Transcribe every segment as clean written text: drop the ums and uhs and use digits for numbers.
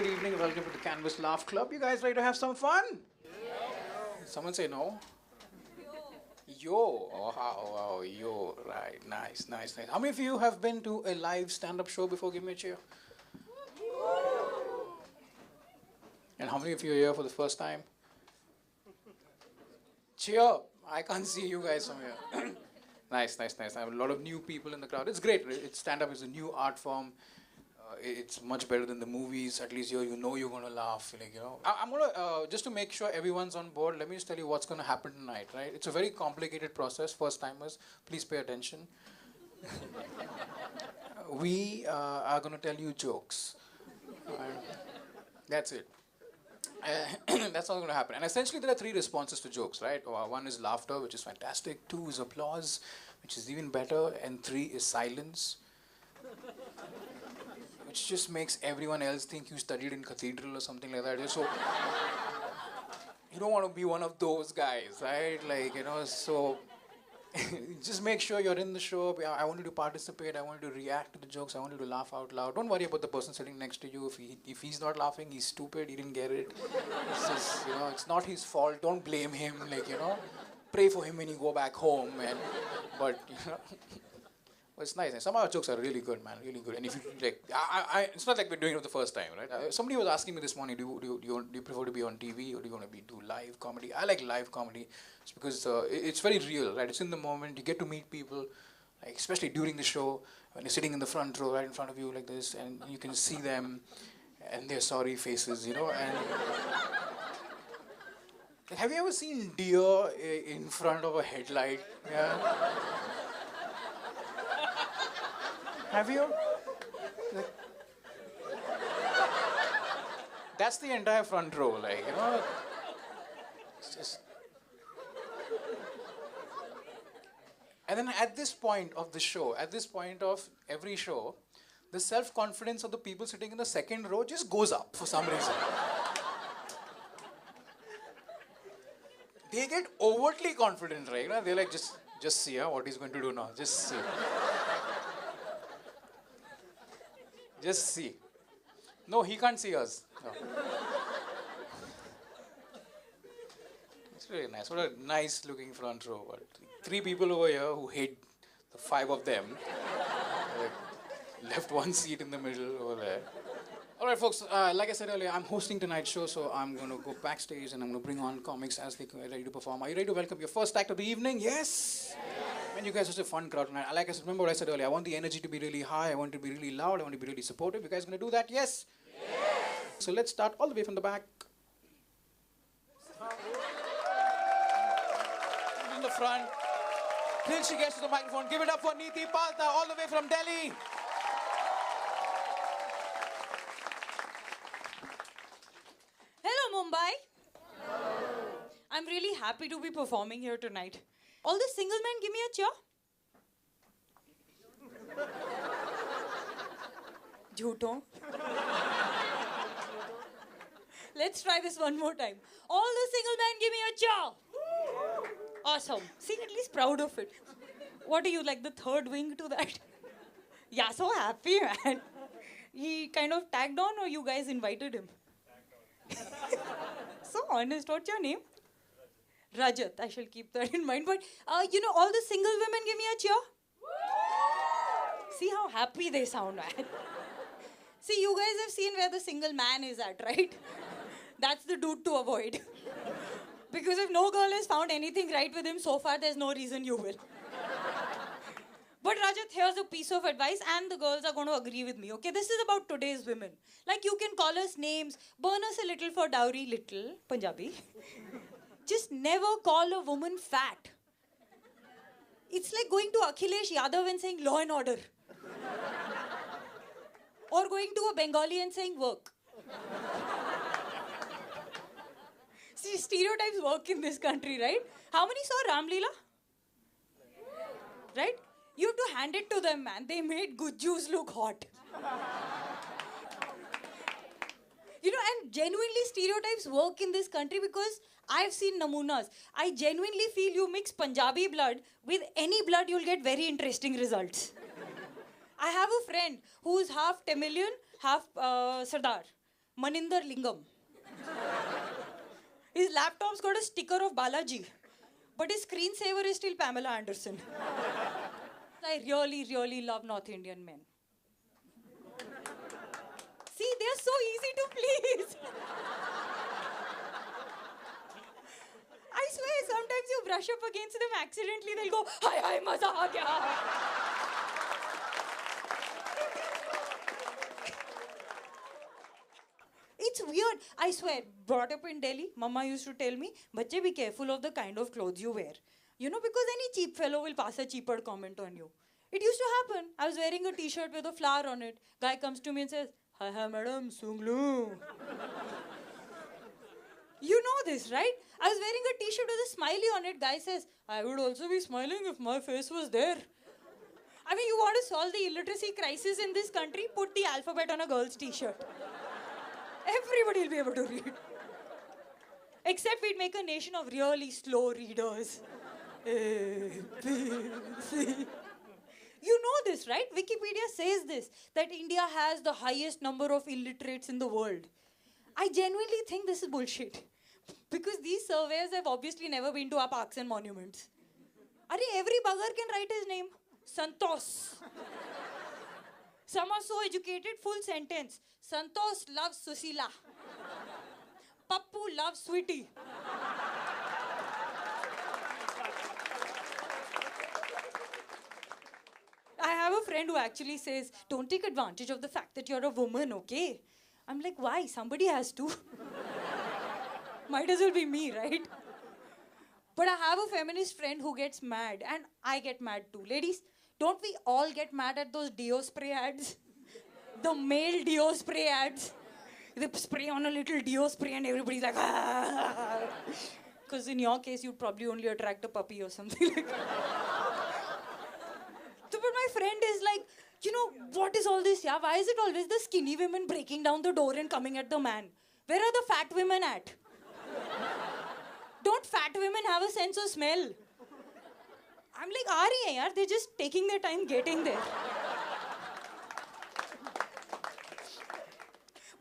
good evening. Welcome to the Canvas Laugh Club. You guys ready to have some fun? Someone say no. Yo, oh, wow, yo, right, nice. How many of you have been to a live stand-up show before? Give me a cheer. And how many of you are here for the first time? Cheer! I can't see you guys from here. Nice. I have a lot of new people in the crowd. It's great. Stand-up is a new art form. It's much better than the movies. At least here, you know you're gonna laugh. I'm gonna just to make sure everyone's on board. Let me just tell you what's gonna happen tonight. Right? It's a very complicated process. First timers, please pay attention. We are gonna tell you jokes. Uh, that's it. That's all going to happen. And essentially, there are three responses to jokes, right? One is laughter, which is fantastic. Two is applause, which is even better. And three is silence, which just makes everyone else think you studied in cathedral or something like that. So you don't want to be one of those guys, right? So just make sure you're in the show. I want you to participate. I want you to react to the jokes. I want you to laugh out loud. Don't worry about the person sitting next to you. If he's not laughing, he's stupid. He didn't get it. It's just, it's not his fault. Don't blame him. Pray for him when you go back home. But well, it's nice. Some of our jokes are really good, man. Really good. And if you it's not like we're doing it for the first time, right? Somebody was asking me this morning, do you prefer to be on TV or do you want to do live comedy? I like live comedy. It's because it's very real, right? It's in the moment. You get to meet people, like especially during the show when they're sitting in the front row, right in front of you, like this, and you can see them and their sorry faces, And have you ever seen deer in front of a headlight? Yeah. Have you? That's the entire front row, It's just. And then at this point of the show, at this point of every show, the self-confidence of the people sitting in the second row just goes up for some reason. They get overtly confident, right? They're like, just see what he's going to do now. Just see. Just see. No, he can't see us. No. It's really nice. What a nice looking front row. But three people over here who hate the five of them. Left one seat in the middle over there. Alright folks, like I said earlier, I'm hosting tonight's show, so I'm going to go backstage and I'm going to bring on comics as they get ready to perform. Are you ready to welcome your first act of the evening? Yes? Man, you guys are such a fun crowd tonight. Like I said, remember what I said earlier, I want the energy to be really high, I want it to be really loud, I want it to be really supportive. You guys going to do that? Yes? Yes! So let's start all the way from the back. In the front. Till she gets to the microphone, give it up for Neeti Palta, all the way from Delhi. Hello, Mumbai. I'm really happy to be performing here tonight. All the single men, give me a cheer. Jhuto. Let's try this one more time. All the single men, give me a cheer. Awesome. See, at least proud of it. What do you like, the third wing to that? Yeah, so happy, man. He kind of tagged on or you guys invited him? So honest. What's your name? Rajat. I shall keep that in mind. But, all the single women give me a cheer. See how happy they sound, man. See, you guys have seen where the single man is at, right? That's the dude to avoid. Because if no girl has found anything right with him so far, there's no reason you will. But Rajat, here's a piece of advice and the girls are going to agree with me, okay? This is about today's women. Like, you can call us names, burn us a little for dowry, little, Punjabi. Just never call a woman fat. It's like going to Akhilesh Yadav and saying law and order. Or going to a Bengali and saying work. See, stereotypes work in this country, right? How many saw Ramleela? Right? You have to hand it to them, man. They made Gujjus look hot. And genuinely stereotypes work in this country because I've seen namunas. I genuinely feel you mix Punjabi blood with any blood, you'll get very interesting results. I have a friend who's half Tamilian, half Sardar. Maninder Lingam. His laptop's got a sticker of Balaji, but his screensaver is still Pamela Anderson. I really, really love North Indian men. See, they're so easy to please. I swear, sometimes you brush up against them accidentally, they'll go, hi, hi, maza aa gaya. It's weird. I swear, brought up in Delhi, Mama used to tell me, "Bachche, be careful of the kind of clothes you wear. You know, because any cheap fellow will pass a cheaper comment on you." It used to happen. I was wearing a t-shirt with a flower on it. Guy comes to me and says, "Hi, hi, madam, sunglu." You know this, right? I was wearing a t-shirt with a smiley on it. Guy says, "I would also be smiling if my face was there." I mean, you want to solve the illiteracy crisis in this country? Put the alphabet on a girl's t-shirt. Everybody will be able to read. Except we'd make a nation of really slow readers. A, B, C. You know this, right? Wikipedia says this, that India has the highest number of illiterates in the world. I genuinely think this is bullshit. Because these surveyors have obviously never been to our parks and monuments. Every bugger can write his name. Santos. Some are so educated, full sentence. Santos loves Susila. Pappu loves Sweetie. I have a friend who actually says, "Don't take advantage of the fact that you're a woman, okay?" I'm like, why? Somebody has to. Might as well be me, right? But I have a feminist friend who gets mad, and I get mad too. Ladies, don't we all get mad at those deo spray ads? The male deo spray ads. They spray on a little deo spray and everybody's like, ah. Because in your case, you'd probably only attract a puppy or something like that. So, but my friend is like, you know, what is all this? Yeah, why is it always the skinny women breaking down the door and coming at the man? Where are the fat women at? Don't fat women have a sense of smell? I'm like, aa rahi hai yaar, they're just taking their time getting there.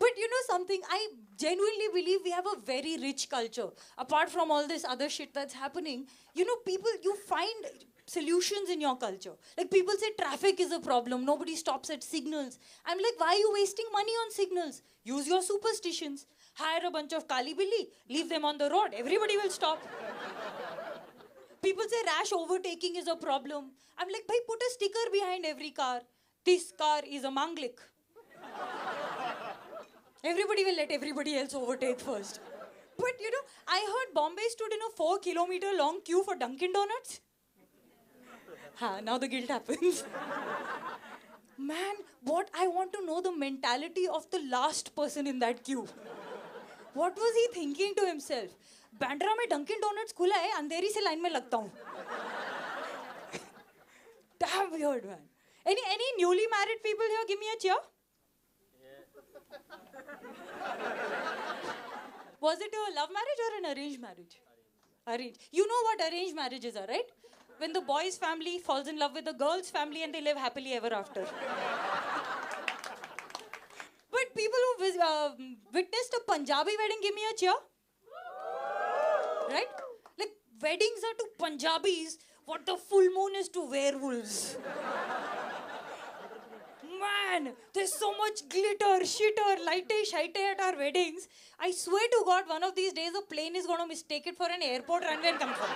But you know something, I genuinely believe we have a very rich culture. Apart from all this other shit that's happening, you know, people, you find solutions in your culture. Like people say traffic is a problem, nobody stops at signals. I'm like, why are you wasting money on signals? Use your superstitions. Hire a bunch of Kali Billy, leave them on the road, everybody will stop. People say rash overtaking is a problem. I'm like, bhai, put a sticker behind every car. This car is a Manglik. Everybody will let everybody else overtake first. But you know, I heard Bombay stood in a 4-kilometer long queue for Dunkin' Donuts. Now the guilt happens. Man, what I want to know the mentality of the last person in that queue. What was he thinking to himself? Bandra में Dunkin' Donuts खुला है, अंधेरी से line में लगता हूँ. Damn weird, man. Any newly married people here? Give me a cheer. Was it a love marriage or an arranged marriage? Arranged. You know what arranged marriages are, right? When the boy's family falls in love with the girl's family and they live happily ever after. But people who witnessed a Punjabi wedding, give me a cheer. Right? Like, weddings are to Punjabis what the full moon is to werewolves. Man, there's so much glitter, shitter, lighty, shite at our weddings. I swear to God, one of these days a plane is going to mistake it for an airport runway and come from.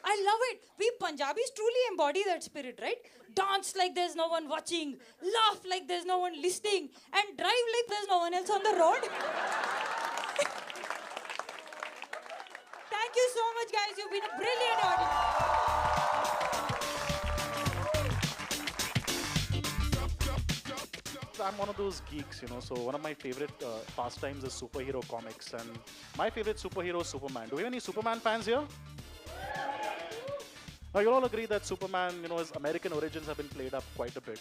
I love it. We Punjabis truly embody that spirit, right? Dance like there's no one watching, laugh like there's no one listening, and drive like there's no one else on the road. Thank you so much, guys. You've been a brilliant audience. I'm one of those geeks, you know, so one of my favorite pastimes is superhero comics, and my favorite superhero is Superman. Do we have any Superman fans here? Now, you'll all agree that Superman, you know, his American origins have been played up quite a bit.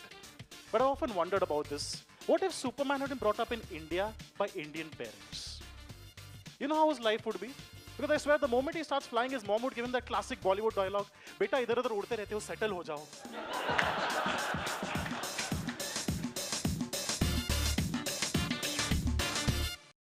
But I often wondered about this. What if Superman had been brought up in India by Indian parents? You know how his life would be? Because I swear, the moment he starts flying, his mom would give him that classic Bollywood dialogue, "Beta, idhar udhar udte rehte ho, settle ho jao."